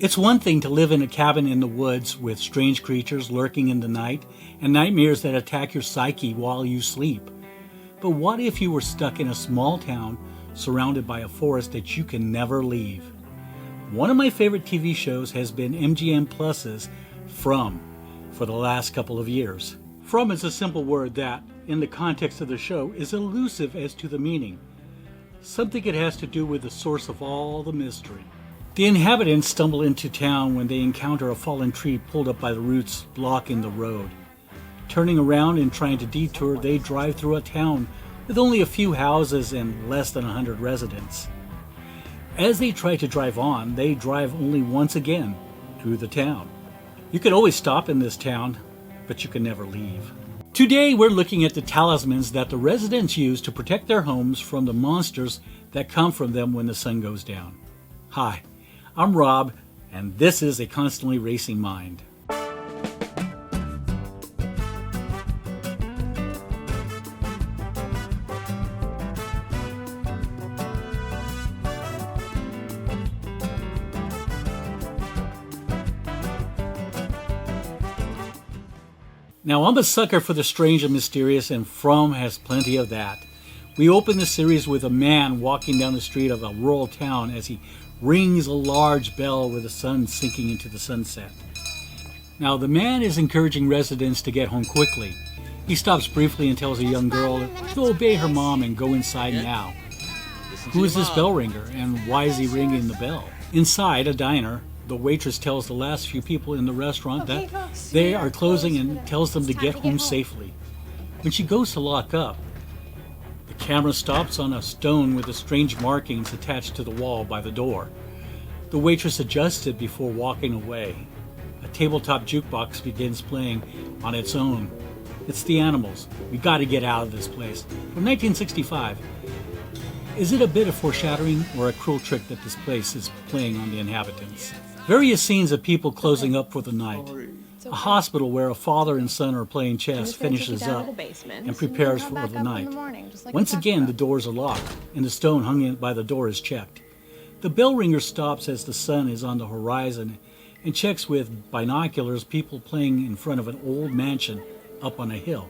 It's one thing to live in a cabin in the woods with strange creatures lurking in the night and nightmares that attack your psyche while you sleep. But what if you were stuck in a small town surrounded by a forest that you can never leave? One of my favorite TV shows has been MGM Plus's From for the last couple of years. From is a simple word that, in the context of the show, is elusive as to the meaning. Something it has to do with the source of all the mystery. The inhabitants stumble into town when they encounter a fallen tree pulled up by the roots blocking the road. Turning around and trying to detour, they drive through a town with only a few houses and less than 100 residents. As they try to drive on, they drive only once again through the town. You can always stop in this town, but you can never leave. Today we're looking at the talismans that the residents use to protect their homes from the monsters that come from them when the sun goes down. Hi, I'm Rob, and this is A Constantly Racing Mind. Now, I'm a sucker for the strange and mysterious, and From has plenty of that. We open the series with a man walking down the street of a rural town as he rings a large bell with the sun sinking into the sunset. Now, the man is encouraging residents to get home quickly. He stops briefly and tells a young girl to obey her mom and go inside now. Who is this bell ringer, and why is he ringing the bell? Inside a diner, the waitress tells the last few people in the restaurant that they are closing and tells them to get home safely. When she goes to lock up, the camera stops on a stone with the strange markings attached to the wall by the door. The waitress adjusts it before walking away. A tabletop jukebox begins playing on its own. It's The Animals, We Gotta Get Out of This Place, from 1965. Is it a bit of foreshadowing or a cruel trick that this place is playing on the inhabitants? Various scenes of people closing up for the night. A hospital where a father and son are playing chess finishes up and prepares for the night. Once again, the doors are locked, and the stone hung by the door is checked. The bell ringer stops as the sun is on the horizon and checks with binoculars people playing in front of an old mansion up on a hill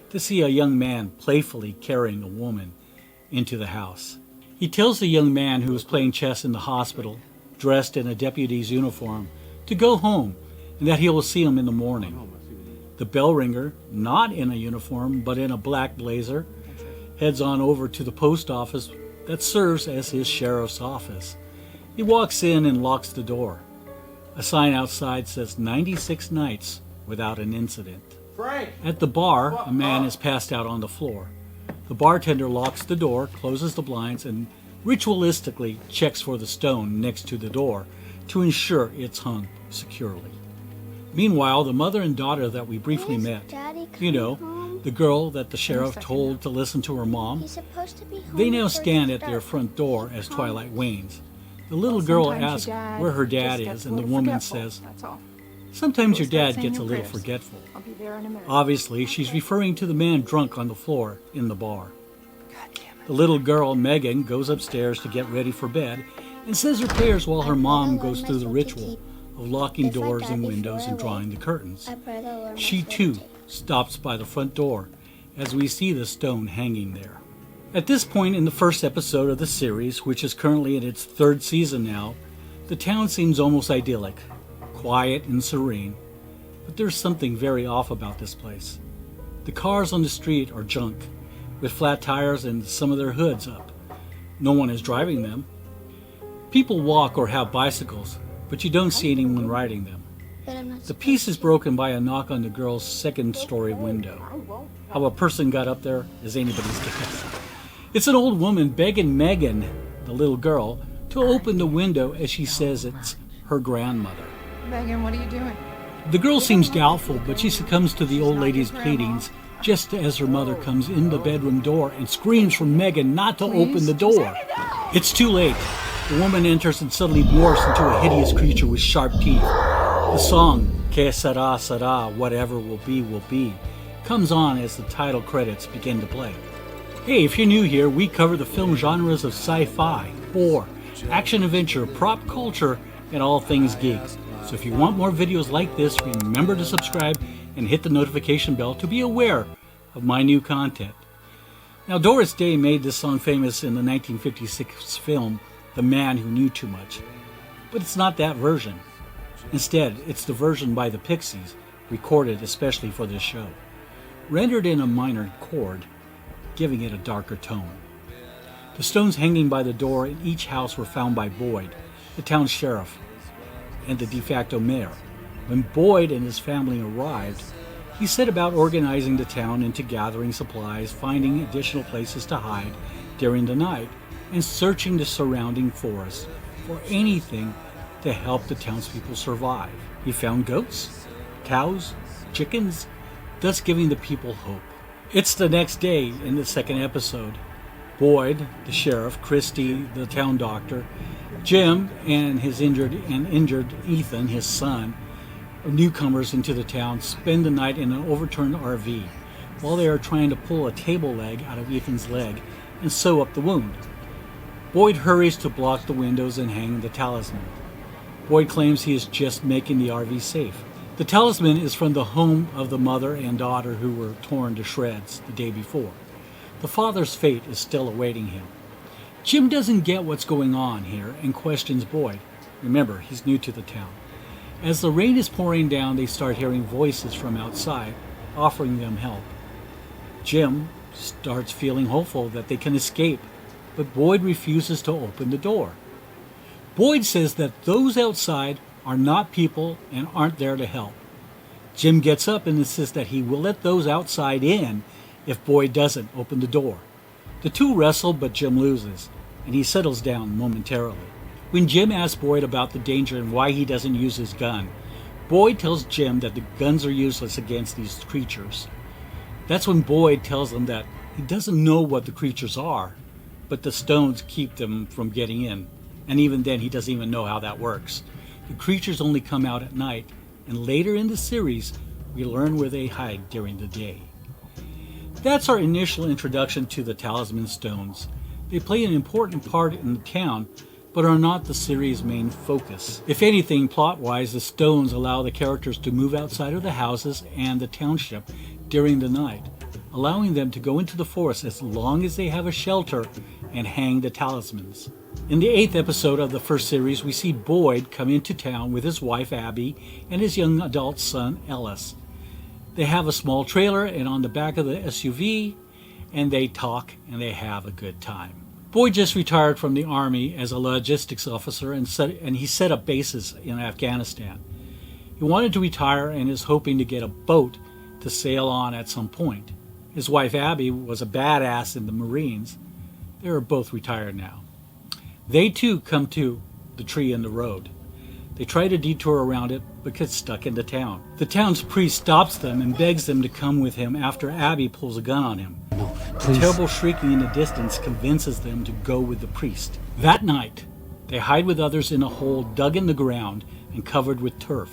to see a young man playfully carrying a woman into the house. He tells the young man who is playing chess in the hospital, dressed in a deputy's uniform, to go home and that he will see him in the morning. The bell ringer, not in a uniform but in a black blazer, heads on over to the post office that serves as his sheriff's office. He walks in and locks the door. A sign outside says 96 nights without an incident. At the bar, a man is passed out on the floor. The bartender locks the door, closes the blinds, and ritualistically checks for the stone next to the door to ensure it's hung securely. Meanwhile, the mother and daughter that we briefly met, the girl that the sheriff told to listen to her mom, they now stand at their front door as twilight wanes. The little girl asks where her dad is, and the woman says, "Sometimes your dad gets a little forgetful." Obviously, she's referring to the man drunk on the floor in the bar. The little girl, Megan, goes upstairs to get ready for bed and says her prayers while her mom goes through the ritual of locking doors and windows and drawing the curtains. She, too, stops by the front door as we see the stone hanging there. At this point in the first episode of the series, which is currently in its third season now, the town seems almost idyllic, quiet and serene, but there's something very off about this place. The cars on the street are junk, with flat tires and some of their hoods up. No one is driving them. People walk or have bicycles, but you don't see anyone riding them. The peace is broken by a knock on the girl's second-story window. How a person got up there is anybody's guess. It's an old woman begging Megan, the little girl, to open the window as she says it's her grandmother. Megan, what are you doing? The girl seems doubtful, but she succumbs to the old lady's pleadings just as her mother comes in the bedroom door and screams for Megan not to open the door. It's too late. The woman enters and suddenly morphs into a hideous creature with sharp teeth. The song, Sera Sera, Whatever Will Be, comes on as the title credits begin to play. Hey, if you're new here, we cover the film genres of sci-fi, horror, action-adventure, prop culture, at all things geek. So if you want more videos like this, remember to subscribe and hit the notification bell to be aware of my new content. Now, Doris Day made this song famous in the 1956 film, The Man Who Knew Too Much. But it's not that version. Instead, it's the version by the Pixies, recorded especially for this show, rendered in a minor chord, giving it a darker tone. The stones hanging by the door in each house were found by Boyd, the town sheriff, and the de facto mayor. When Boyd and his family arrived, he set about organizing the town into gathering supplies, finding additional places to hide during the night, and searching the surrounding forest for anything to help the townspeople survive. He found goats, cows, chickens, thus giving the people hope. It's the next day in the second episode. Boyd, the sheriff, Christy, the town doctor, Jim, and his injured Ethan, his son, newcomers into the town, spend the night in an overturned RV while they are trying to pull a table leg out of Ethan's leg and sew up the wound. Boyd hurries to block the windows and hang the talisman. Boyd claims he is just making the RV safe. The talisman is from the home of the mother and daughter who were torn to shreds the day before. The father's fate is still awaiting him. Jim doesn't get what's going on here and questions Boyd. Remember, he's new to the town. As the rain is pouring down, they start hearing voices from outside, offering them help. Jim starts feeling hopeful that they can escape, but Boyd refuses to open the door. Boyd says that those outside are not people and aren't there to help. Jim gets up and insists that he will let those outside in if Boyd doesn't open the door. The two wrestle, but Jim loses, and he settles down momentarily. When Jim asks Boyd about the danger and why he doesn't use his gun, Boyd tells Jim that the guns are useless against these creatures. That's when Boyd tells them that he doesn't know what the creatures are, but the stones keep them from getting in. And even then, he doesn't even know how that works. The creatures only come out at night, and later in the series, we learn where they hide during the day. That's our initial introduction to the Talisman stones. They play an important part in the town, but are not the series' main focus. If anything, plot-wise, the stones allow the characters to move outside of the houses and the township during the night, allowing them to go into the forest as long as they have a shelter and hang the talismans. In the 8th episode of the first series, we see Boyd come into town with his wife Abby and his young adult son Ellis. They have a small trailer and on the back of the SUV, and they talk and they have a good time. Boyd just retired from the army as a logistics officer and he set up bases in Afghanistan. He wanted to retire and is hoping to get a boat to sail on at some point. His wife Abby was a badass in the Marines. They are both retired now. They too come to the tree in the road. They try to detour around it, but get stuck in the town. The town's priest stops them and begs them to come with him after Abby pulls a gun on him. No, the terrible shrieking in the distance convinces them to go with the priest. That night, they hide with others in a hole dug in the ground and covered with turf.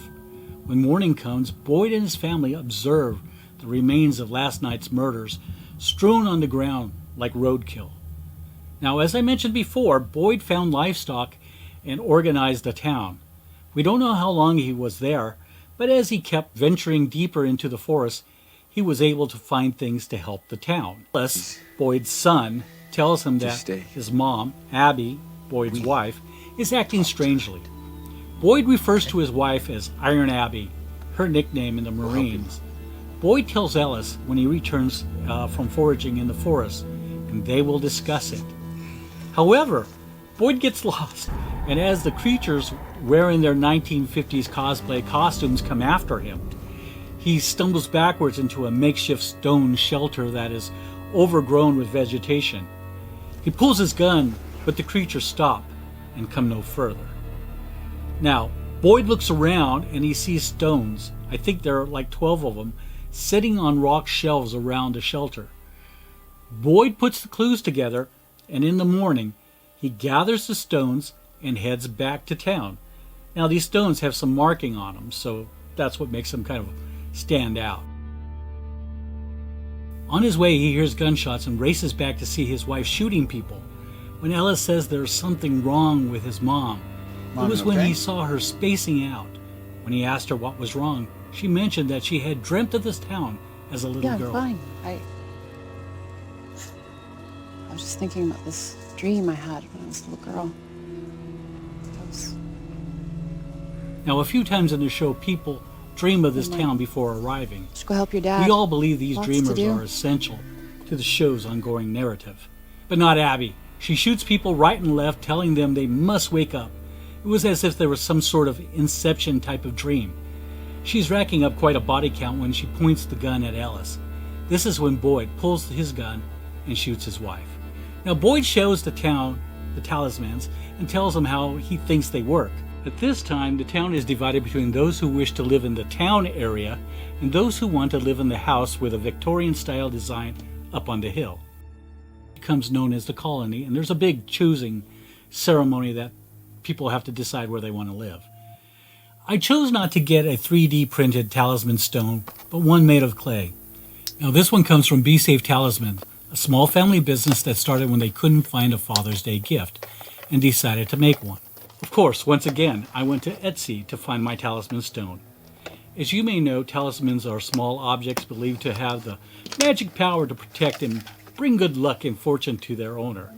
When morning comes, Boyd and his family observe the remains of last night's murders strewn on the ground like roadkill. Now, as I mentioned before, Boyd found livestock and organized the town. We don't know how long he was there, but as he kept venturing deeper into the forest, he was able to find things to help the town. Ellis, Boyd's son, tells him that his mom, Abby, Boyd's wife, is acting strangely. Boyd refers to his wife as Iron Abby, her nickname in the Marines. Boyd tells Ellis when he returns from foraging in the forest, and they will discuss it. However, Boyd gets lost, and as the creatures wearing their 1950s cosplay costumes come after him, he stumbles backwards into a makeshift stone shelter that is overgrown with vegetation. He pulls his gun, but the creatures stop and come no further. Now, Boyd looks around and he sees stones, I think there are like 12 of them, sitting on rock shelves around the shelter. Boyd puts the clues together, and in the morning, he gathers the stones and heads back to town. Now, these stones have some marking on them, so that's what makes them kind of stand out. On his way, he hears gunshots and races back to see his wife shooting people. When Ellis says there's something wrong with his mom, It was when he saw her spacing out. When he asked her what was wrong, she mentioned that she had dreamt of this town as a little girl. Yeah, I'm fine. I was just thinking about this dream I had when I was a little girl. Now, a few times in the show, people dream of this town before arriving. Just go help your dad. We all believe these Lots dreamers are essential to the show's ongoing narrative. But not Abby. She shoots people right and left, telling them they must wake up. It was as if there was some sort of Inception type of dream. She's racking up quite a body count when she points the gun at Ellis. This is when Boyd pulls his gun and shoots his wife. Now, Boyd shows the town the talismans and tells them how he thinks they work. At this time, the town is divided between those who wish to live in the town area and those who want to live in the house with a Victorian-style design up on the hill. It becomes known as the colony, and there's a big choosing ceremony that people have to decide where they want to live. I chose not to get a 3D printed talisman stone, but one made of clay. Now, this one comes from Be Safe Talismans, a small family business that started when they couldn't find a Father's Day gift and decided to make one. Of course, once again, I went to Etsy to find my talisman stone. As you may know, talismans are small objects believed to have the magic power to protect and bring good luck and fortune to their owner.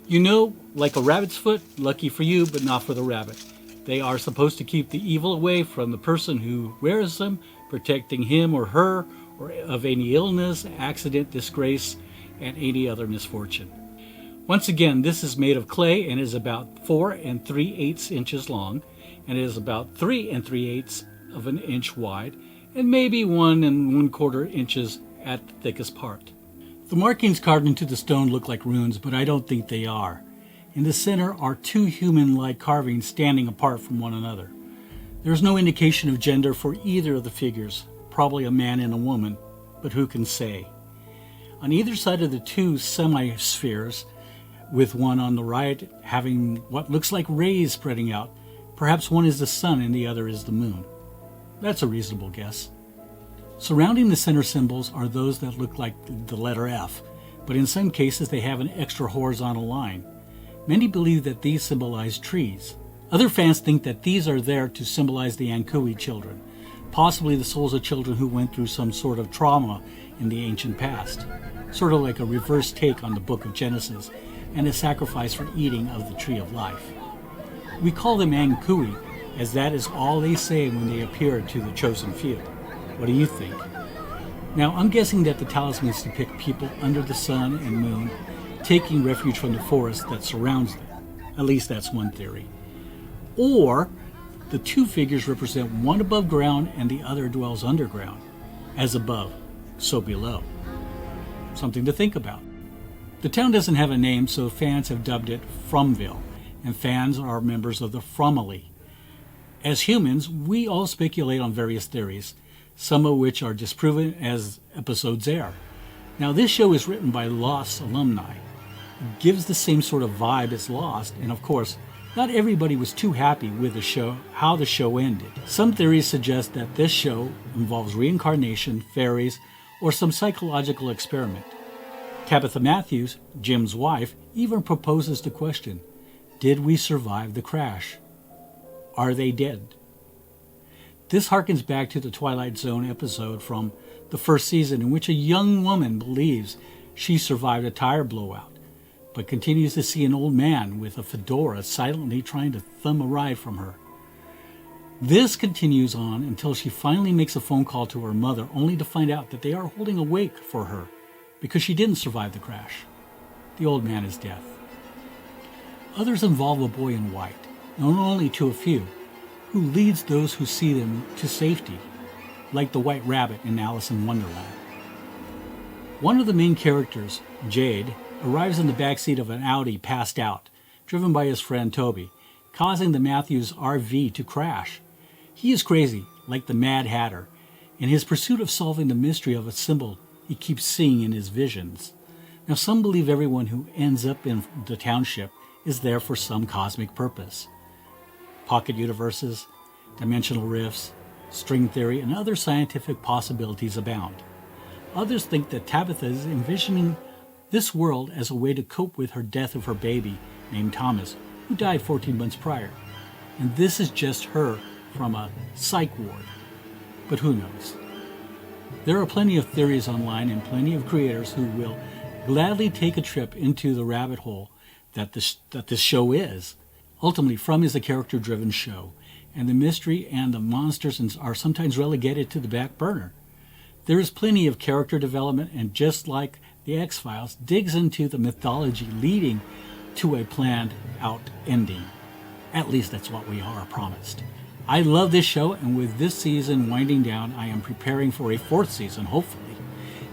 You know, like a rabbit's foot, lucky for you, but not for the rabbit. They are supposed to keep the evil away from the person who wears them, protecting him or her or of any illness, accident, disgrace, and any other misfortune. Once again, this is made of clay and is about 4 3/8 inches long, and is about 3 3/8 of an inch wide, and maybe 1 1/4 inches at the thickest part. The markings carved into the stone look like runes, but I don't think they are. In the center are 2 human-like carvings standing apart from one another. There is no indication of gender for either of the figures, probably a man and a woman, but who can say? On either side of the 2 semi-spheres, with one on the right having what looks like rays spreading out, perhaps one is the sun and the other is the moon. That's a reasonable guess. Surrounding the center symbols are those that look like the letter F, but in some cases they have an extra horizontal line. Many believe that these symbolize trees. Other fans think that these are there to symbolize the Ankui children, possibly the souls of children who went through some sort of trauma in the ancient past, sort of like a reverse take on the book of Genesis and a sacrifice for eating of the tree of life. We call them Ankui, as that is all they say when they appear to the chosen few. What do you think? Now, I'm guessing that the talismans depict people under the sun and moon, taking refuge from the forest that surrounds them. At least that's one theory. Or the 2 figures represent one above ground and the other dwells underground. As above, so below. Something to think about. The town doesn't have a name, so fans have dubbed it Fromville, and fans are members of the Fromily. As humans, we all speculate on various theories, some of which are disproven as episodes air. Now, this show is written by Lost alumni. It gives the same sort of vibe as Lost, and of course, not everybody was too happy with the show, how the show ended. Some theories suggest that this show involves reincarnation, fairies, or some psychological experiment. Tabitha Matthews, Jim's wife, even proposes the question, did we survive the crash? Are they dead? This harkens back to the Twilight Zone episode from the first season in which a young woman believes she survived a tire blowout, but continues to see an old man with a fedora silently trying to thumb a ride from her. This continues on until she finally makes a phone call to her mother, only to find out that they are holding a wake for her because she didn't survive the crash. The old man is dead. Others involve a boy in white, known only to a few, who leads those who see them to safety, like the White Rabbit in Alice in Wonderland. One of the main characters, Jade, arrives in the backseat of an Audi passed out, driven by his friend Toby, causing the Matthews RV to crash. He is crazy, like the Mad Hatter, in his pursuit of solving the mystery of a symbol he keeps seeing in his visions. Now, some believe everyone who ends up in the township is there for some cosmic purpose. Pocket universes, dimensional rifts, string theory, and other scientific possibilities abound. Others think that Tabitha is envisioning this world as a way to cope with her death of her baby, named Thomas, who died 14 months prior. And this is just her from a psych ward. But who knows? There are plenty of theories online and plenty of creators who will gladly take a trip into the rabbit hole that this show is. Ultimately, From is a character-driven show, and the mystery and the monsters are sometimes relegated to the back burner. There is plenty of character development, and just like The X-Files, digs into the mythology leading to a planned-out ending. At least that's what we are promised. I love this show, and with this season winding down, I am preparing for a 4th season, hopefully,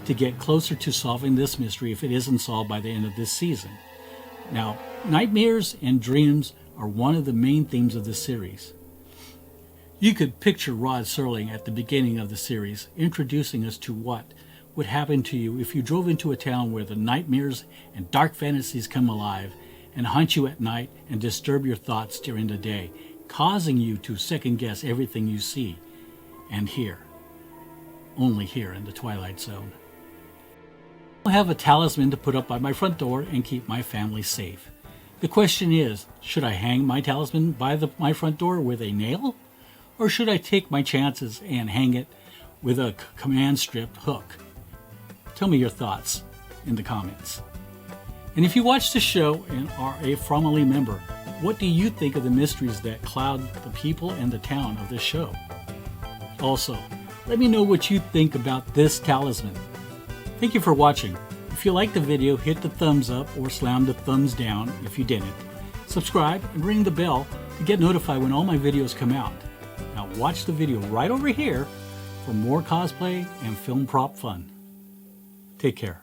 to get closer to solving this mystery if it isn't solved by the end of this season. Now, nightmares and dreams are one of the main themes of this series. You could picture Rod Serling at the beginning of the series, introducing us to what would happen to you if you drove into a town where the nightmares and dark fantasies come alive and haunt you at night and disturb your thoughts during the day, causing you to second-guess everything you see and hear. Only here in the Twilight Zone. I'll have a talisman to put up by my front door and keep my family safe. The question is, should I hang my talisman by my front door with a nail? Or should I take my chances and hang it with a command strip hook? Tell me your thoughts in the comments. And if you watch the show and are a Fromily member, what do you think of the mysteries that cloud the people and the town of this show? Also, let me know what you think about this talisman. Thank you for watching. If you liked the video, hit the thumbs up or slam the thumbs down if you didn't. Subscribe and ring the bell to get notified when all my videos come out. Now watch the video right over here for more cosplay and film prop fun. Take care.